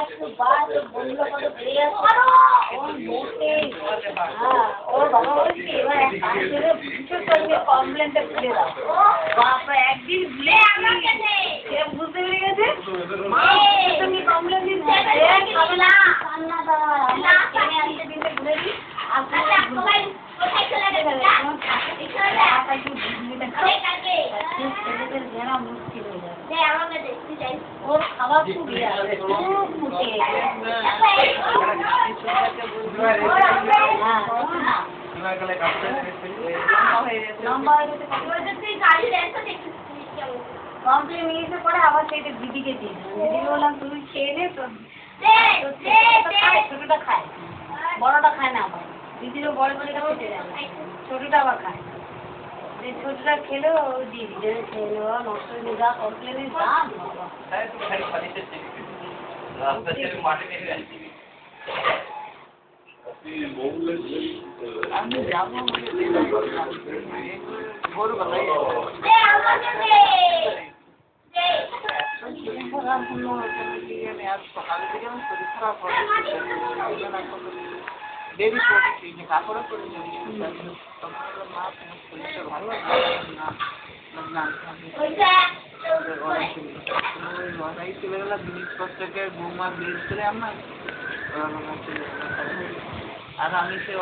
একটু বন্ধুরা কত বেড়ে যাচ্ছে ওর বসে ওর বাবা বলছে এবার কমপ্লেনটা ভুলে দাও বাবা একদিন ভুলে সে বুঝতে পেরে গেছে তুমি কমপ্লেন দিচ্ছে খাবে না রান্না কিনে আনতে দিতে ভুলে দিই মুশকিল হয়ে যায় ওর খাবার খুব কমপ্লেন নিয়েছে পরে আবার সেইটা দিদিকে দিয়ে দিদিকে বললাম তুমি খেয়ে নে তো ছোটটা খায় বড়টা খায় না আবার দিদিরও বড় করে খেতে যায় ছোটটা আবার খায় যে ছোটটা খেলেও দিয়ে দিদি খেয়ে নেওয়া নষ্ট হয়ে যা কমপ্লেনের দাম আমি যাবো ভোরবেলায় সকালের দিকে আমার শরীর খারাপ হয় দেরি করেছি যে কাপড়ও করে মা তোমার শরীরটা ভালো লড়াই চলে গেল জিনিসপত্রকে বৌমা বের করে আমার আর আমি সে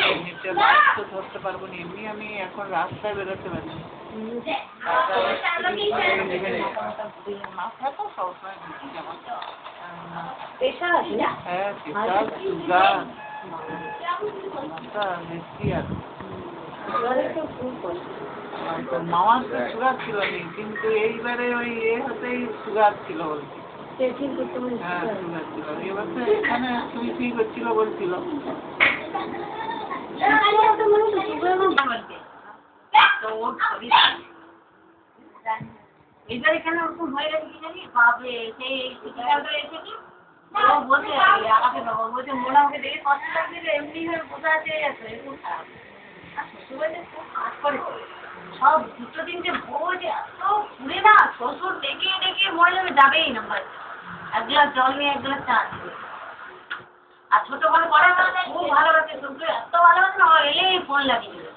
এমনিতে বাস তো ধরতে পারবো না এমনি আমি এখন রাস্তায় বেরোতে পারি মাথা তো সবসময় ঘুরছি আমার হ্যাঁ প্রেশার সুগার বেশি আছে মামার তো সুগার ছিল না কিন্তু এইবারে ওই হতেই সুগার ছিল বলছি হ্যাঁ সুগার ছিল এবার তো এখানে সুই করছিল বলছিল এবার এখানে ওরকম হয়ে গেছে কি জানি বাপরে সেই এসে কি ও বলছে আমাকে বাবা বলছে মোড়া আমাকে দেখে কষ্ট লাগছিল এমনি হয়ে বোঝা চেয়ে গেছে এরকম খারাপ কাজ করে সব দুটো তিনটে বউ যে এত ঘুরে না শ্বশুর ডেকে ডেকে মরে যাবেই না এক গ্লাস জল নিয়ে এক গ্লাস চা দিবে আর ছোট বলে পড়ে খুব ভালোবাসে শ্বশুর এত ভালোবাসে না এলেই ফোন লাগিয়ে দিবে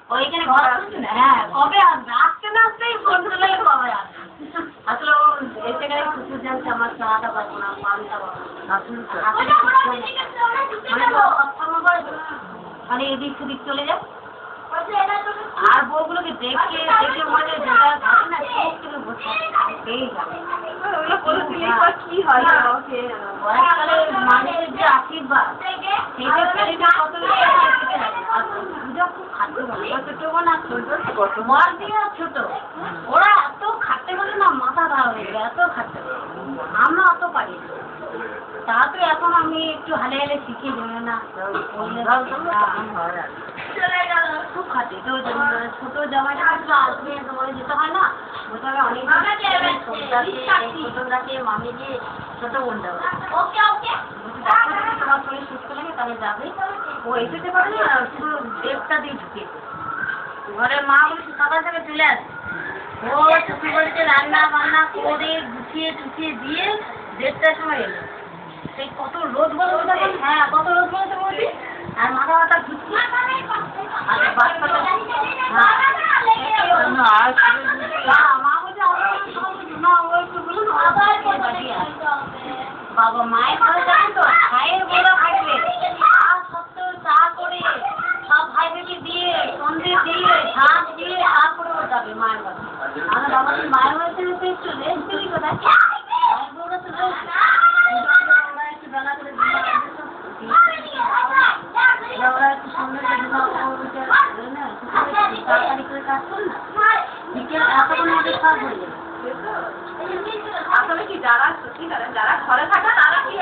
ওইখানে ঘর আসছে না হ্যাঁ কবে আসবে আসতে না আসতেই ফোন চলে গেলে কবে আসবে আসলে ও এসে গেলে শ্বশুর জানছে আমার চাটা পাবো না পানটা পাবো মানে এদিক সেদিক চলে যায় আর বউগুলোকে দেখে দেখে মনে যেটা ঘটে না চোখ থেকে বসে কি হয় মানুষের যে আশীর্বাদ সেটা কত ছোট ওরা এত খাটতে পারে না মাথা খারাপ হয়ে যায় এত খাটতে পারে আমরা অত পারি তাড়াতাড়ি এখন আমি একটু হালে হালে শিখে যাবে না খুব খাটে তো ছোট জামাইটা আসবে তোমাকে যেতে হয় না ওটা অনেক ছোটটাকে মামিকে ছোট বোনটা তোমার শরীর সুস্থ লাগে তাহলে যাবে ও এসেতে পারে না পুরো দেবটা দিয়ে ঢুকিয়েছে ঘরের মা বলছে সকাল থেকে চলে আসে ও শ্বশুর বাড়িতে রান্না বান্না করে গুছিয়ে টুছিয়ে দিয়ে 1:30টার সময় এলো সেই কত রোদ বলতে হ্যাঁ কত রোদ বলতে বলছি আর মাথা মাথা ঘুরছি আর বাচ্চাটা মা বলছে না ও একটু বলুন বাবা মায়ের ঘরে যাবেন তো ভাইয়ের বড় থাকবে আর সত্য চা করে সব ভাইদেরকে দিয়ে সন্দেশ দিয়ে ভাত দিয়ে তারপরে ও যাবে মায়ের ঘরে আমার বাবা মায়ের বাড়িতে যেতে একটু রেস্ট দিবি কোথায় মায়ের বউরা তো ওরা একটু বেলা করে ওরা একটু সুন্দর তাড়াতাড়ি করে কাজ কর না বিকেল এতক্ষণ ওদের কাজ হয়ে যাবে আসলে কি যারা সত্যি করে যারা ঘরে থাকে তারা কি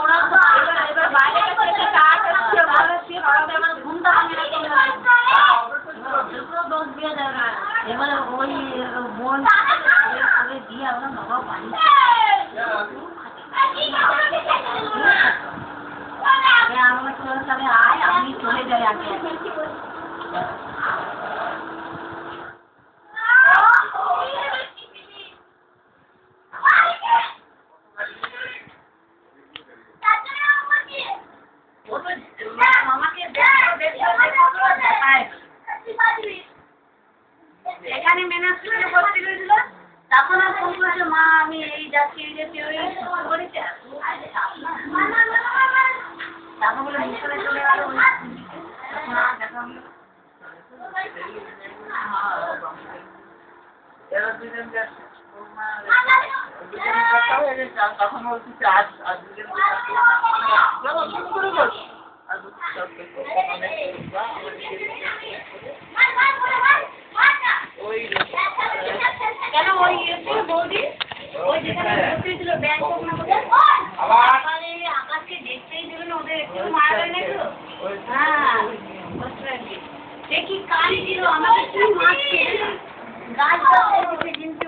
ওরা এবার বাইরে ঘুমটা দোষ দিয়ে যাবে না এবারে ওই বোন দিয়ে আমরা বাবা পানি আমার সাথে আয় আমি চলে যাই আগে বলছে মা আমি এই যাচ্ছি এই যাচ্ছি ওই করেছে তারপর বলে মিশনে চলে গেল না দেখা হলো এরা দুজন যাচ্ছে তখন বলছি আজ আজ দুজন করে বলছি আর ওই কেন ওই বৌদি ওই যেখানে ভর্তি ছিল ব্যাংক না কোথায় আকাশকে দেখতেই দিল না ওদের একটু মারা যায় না তো হ্যাঁ দেখি কান ছিল আমাকে কি মারছে গাছ গাছ